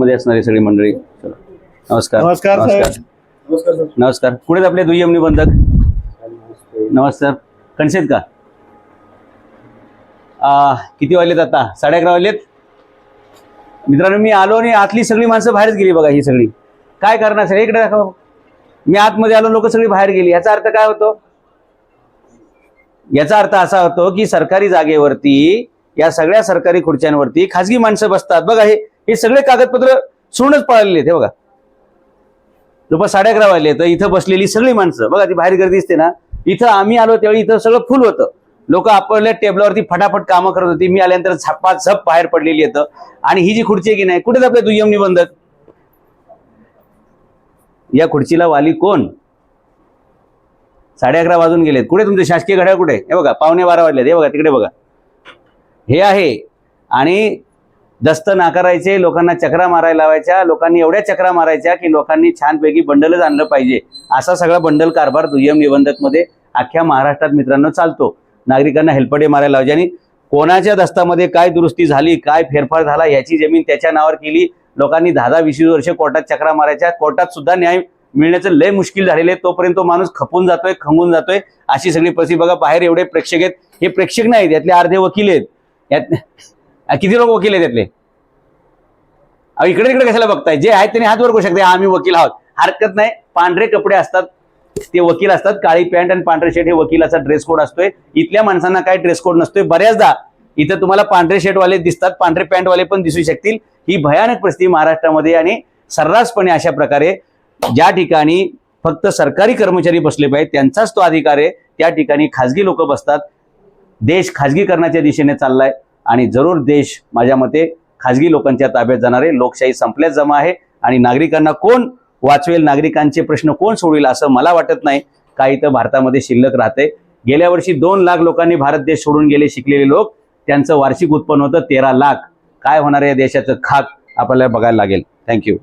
मध्ये असणारी सगळी मंडळी. नमस्कार. नमस्कार नमस्कार. नमस्कार. नमस्कार. कुठे आहेत आपले दुय्यम निबंधक? नमस्कार. कणसेत का? किती वाजलेत आता? 11:30 वाजलेत. मित्रांनो, मी आलो आणि आतली सगळी माणसं बाहेरच गेली बघा. ही सगळी काय करणार? सगळी इकडे दाखव. मी आतमध्ये आलो, लोक सगळी बाहेर गेली. याचा अर्थ काय होतो? याचा अर्थ असा होतो की सरकारी जागेवरती, या सगळ्या सरकारी खुर्च्यांवरती खाजगी माणसं बसतात बघा. हे सगळे कागदपत्र सोडूनच पळालेले आहेत. हे बघा, जवळ 11:30 वाजले तर इथं बसलेली सगळी माणसं बघा, ती बाहेर गर्दी दिसते ना. इथं आम्ही आलो त्यावेळी इथं सगळं फुल होतं. लोक आपल्या टेबलावरती फटाफट कामं करत होती. मी आल्यानंतर झपाझप बाहेर पडलेली येतं. आणि ही जी खुर्ची आहे की नाही, कुठेच आपले दुय्यम निबंधक? या खुर्चीला वाली कोण? 11:30 वाजून गेलेत. कुठे तुमचे शासकीय घड्याळ? कुठे? हे बघा, 11:15 वाजलेत. हे बघा, तिकडे बघा. हे आहे. आणि दस्त नाकारायचे, लोकांना चक्रा मारायला लावायच्या. लोकांनी एवढ्या चक्रा मारायच्या की लोकांनी छानपैकी बंडलच आणलं पाहिजे, असा सगळा बंडल कारभार दुय्यम निबंधक मध्ये अख्ख्या महाराष्ट्रात मित्रांनो चालतो. नागरिकांना हेलपडे मारायला लावायचे आणि कोणाच्या दस्तामध्ये काय दुरुस्ती झाली, काय फेरफार झाला, याची जमीन त्याच्या नावावर केली. लोकांनी 10-20 वर्ष कोर्टात चक्रा मारायच्या. कोर्टात सुद्धा न्याय मिळण्याचं लय मुश्किल झालेले. तोपर्यंत तो माणूस खपून जातोय, खंगून जातोय. अशी सगळी परिस्थिती बघा. बाहेर एवढे प्रेक्षक आहेत. हे प्रेक्षक नाहीत, यातले अर्धे वकील आहेत. यात किती लोक वकील आहेत यातले? इकडे तिकडे कशाला बघताय? जे आहेत त्यांनी हात वर करू शकते, आम्ही वकील आहोत. हरकत नाही. पांढरे कपडे असतात ते वकील असतात. काळी पॅन्ट आणि पांढरे शर्ट हे वकिलाचा ड्रेस कोड असतोय. इथल्या माणसांना काय ड्रेस कोड नसतोय. बऱ्याचदा इथं तुम्हाला पांढरे शर्ट वाले दिसतात, पांढरे पॅन्ट वाले पण दिसू शकतील. ही भयानक परिस्थिती महाराष्ट्रामध्ये. आणि सर्रासपणे अशा प्रकारे ज्या ठिकाणी फक्त सरकारी कर्मचारी बसले पाहिजे त्यांचाच तो अधिकार आहे, त्या ठिकाणी खाजगी लोक बसतात. देश खाजगीकरणाच्या दिशेने चाललाय आणि जरूर देश माझ्या मते खाजगी लोकांच्या ताब्यात जाणार आहे. लोकशाही संपल्याच जमा आहे आणि नागरिकांना कोण वाचवेल, नागरिकांचे प्रश्न कोण सोडवेल असं मला वाटत नाही. काही तर भारतामध्ये शिल्लक राहते. गेल्या वर्षी 2 लाख लोकांनी भारत देश सोडून गेले, शिकलेले लोक. त्यांचं वार्षिक उत्पन्न होतं 13 लाख. काय होणार आहे देशाचं खाक आपल्याला बघायला लागेल. थँक्यू.